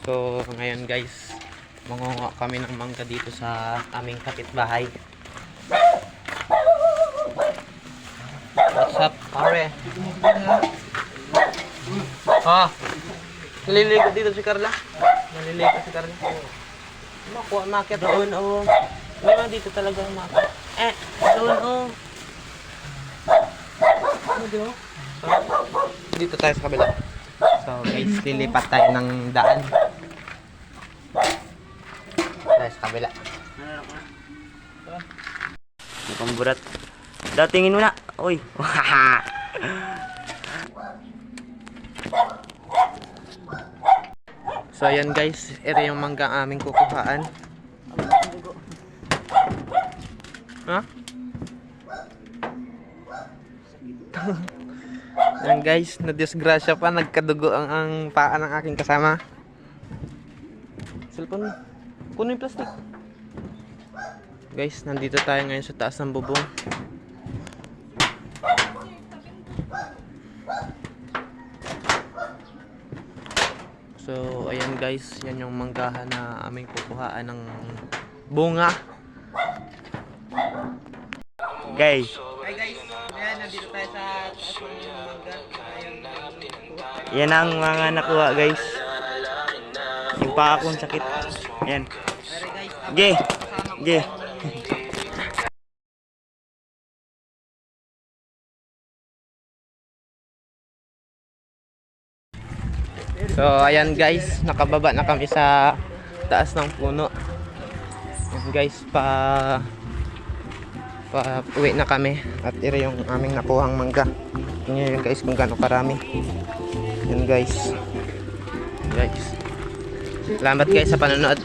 So ngayon guys, mangunguha kami ng mangga dito sa aming kapitbahay. What's up, pare? Ha? Naliligo dito si Carla? Naliligo si Carla? Makuha, makit doon, oh. Meron dito talaga makit. Doon, oh. Ano dito? So, dito tayo sa kabila. So guys, lilipat tayo ng daan. Tayo sa kabila. Mukhang burat. Datingin mo na. Uy. So ayan guys, ito yung mangga aming kukuhaan. Ha? Ayan guys, na-disgrasya pa, nagkadugo ang paa ng aking kasama. Cellphone mo. Kuno yung plastic. Guys, nandito tayo ngayon sa taas ng bubong. So, ayan guys, yan yung manggahan na aming kukuhaan ng bunga. Guys. Hi guys, ayan, nandito tayo sa taas ng mangga. Yan ang mga nakuha guys. Yung paa kong sakit. Yan. Ge. Ge. So ayan guys, nakababa na kami sa taas ng puno. Ayan guys, uwi na kami. At ito yung aming nakuhang mangga. Tingnan yun guys kung gaano karami. Ayan guys. Salamat guys sa panonood.